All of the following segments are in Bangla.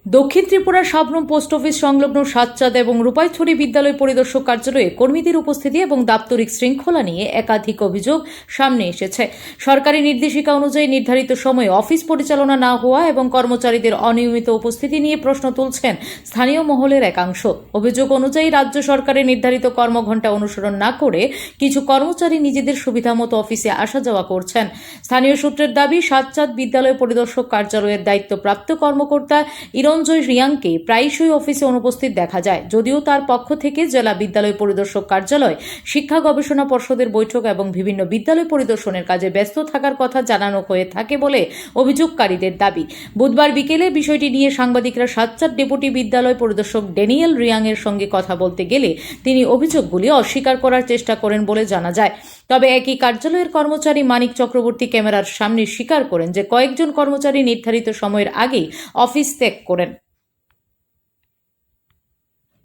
দক্ষিণ ত্রিপুরার সাবরুম পোস্ট অফিস সংলগ্ন সাতচাঁদ এবং রূপাইছড়ি বিদ্যালয় পরিদর্শক কার্যালয়ে কর্মীদের উপস্থিতি এবং দাপ্তরিক শৃঙ্খলা নিয়ে একাধিক অভিযোগ সামনে এসেছে। সরকারি নির্দেশিকা অনুযায়ী নির্ধারিত সময়ে অফিস পরিচালনা না হওয়া এবং কর্মচারীদের অনিয়মিত উপস্থিতি নিয়ে প্রশ্ন তুলছেন স্থানীয় মহলের একাংশ। অভিযোগ অনুযায়ী রাজ্য সরকারের নির্ধারিত কর্মঘণ্টা অনুসরণ না করে কিছু কর্মচারী নিজেদের সুবিধামতো অফিসে আসা যাওয়া করছেন। স্থানীয় সূত্রের দাবি, সাতচাঁদ বিদ্যালয় পরিদর্শক কার্যালয়ের দায়িত্বপ্রাপ্ত কর্মকর্তা ইরঞ্জয় রিয়াংকে প্রায়শই অফিসে অনুপস্থিত দেখা যায়। যদিও তার পক্ষ থেকে জেলা বিদ্যালয় পরিদর্শক কার্যালয়, শিক্ষা গবেষণা পর্ষদের বৈঠক এবং বিভিন্ন বিদ্যালয় পরিদর্শনের কাজে ব্যস্ত থাকার কথা জানানো হয়ে থাকে বলে অভিযোগকারীদের দাবি। বুধবার বিকেলে বিষয়টি নিয়ে সাংবাদিকরা সাতচাঁদ ডেপুটি বিদ্যালয় পরিদর্শক ড্যানিয়েল রিয়াংয়ের সঙ্গে কথা বলতে গেলে তিনি অভিযোগগুলি অস্বীকার করার চেষ্টা করেন বলে জানা যায়। তবে একই কার্যালয়ের কর্মচারী মানিক চক্রবর্তী ক্যামেরার সামনে স্বীকার করেন যে কয়েকজন কর্মচারী নির্ধারিত সময়ের আগেই অফিস ত্যাগ করেন।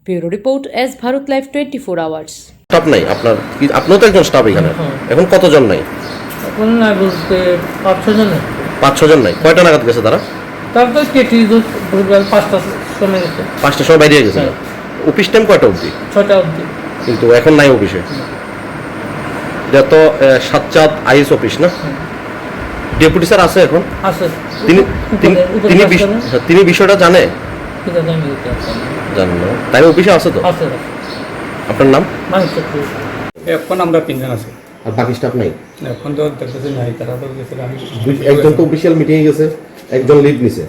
Bureau report, S Bharat live 24 hours. Staff নাই আপনার? আপনিও তো একজন স্টাফ এখানে। এখন কতজন নাই? এখন না বলতে 5-6 জন। 5-6 জন নাই। কয়টা নাগাদ গেছে তারা? তারপর কেটি 5টার সময় গেছে। 5টার সময় বাইরে গেছে। অফিস টাইম কয়টা অবধি? 6টা অবধি। কিন্তু এখন নাই অফিসে। এটা তো সাতচাঁদ আইএস অফিস না? ডেপুটি স্যার আছে এখন? আছে। তিনি বিষয়টা জানে? এটা জানি জানেন না? তাই অফিসে আছে তো? আছে। আপনার নাম? মানিক চক্রবর্তী। এখন আমরা 3 জন আছি। আর বাকি স্টাফ নাই? এখন তো দেখতেছি নাই, তারা তো গেছে। আমি একজন তো অফিসিয়াল মিটিংয়ে গেছে, একজন লিভ নিছে,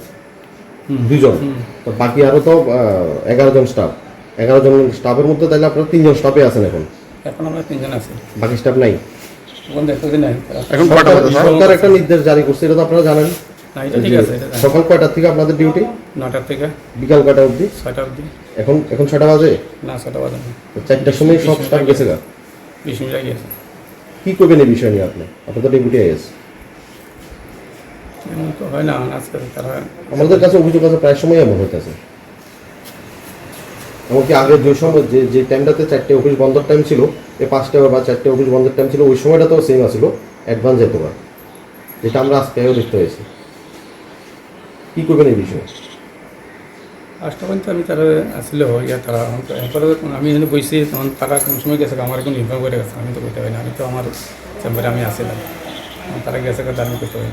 2 জন। তো বাকি আরো তো 11 জন স্টাফ। 11 জন স্টাফের মধ্যে তাহলে আপনারা 3 জন স্টাফে আছেন এখন। এখন আমরা 3 জন আছি। বাকি স্টাফ নাই? এখন দেখতেছি নাই। এখন সরকার একটা নির্দেশ জারি করছে, এটা তো আপনারা জানেন। না, এটা ঠিক আছে। সকাল কয়টা থেকে আপনাদের ডিউটি? 9টা থেকে বিকাল কয়টা অবধি? 6টা অবধি। এখন 6টা বাজে? না, 6টা বাজে না। 4টার সময় সব স্টাফ গেছে গা। 20 মিনিট আগে গেছে। কি করবেন এই বিষয় নিয়ে আপনি? আপনার তো ডেপুটি আইএস। এমন তো হয় না আজকে। তারা আমাদের কাছে অভিযোগ আছে, প্রায় সময় এমন হইতেছে। এমনকি আগে যে সময় যে টাইমটাতে 4টে অফিস বন্ধের টাইম ছিল, 5টা বা 4টে অফিস বন্ধের টাইম ছিল, ওই সময়টা তো সেম আসছিল, অ্যাডভান্স যেত না, যেটা আমরা আজকেও দেখতে হয়েছে। কি করবেন এই বিষয়ে? ফার্স্ট পর্যন্ত আমি তারা আসলে ইয়া তারা এরপরে আমি এখানে বসছি, তখন তারা কোন সময় গেছে আমার এখন নির্ভর করে গেছে। আমি তো করতে পারি না, আমি তো আমার চেম্বারে আমি আসছিলাম। তারা গেছে আমি করতে পারি।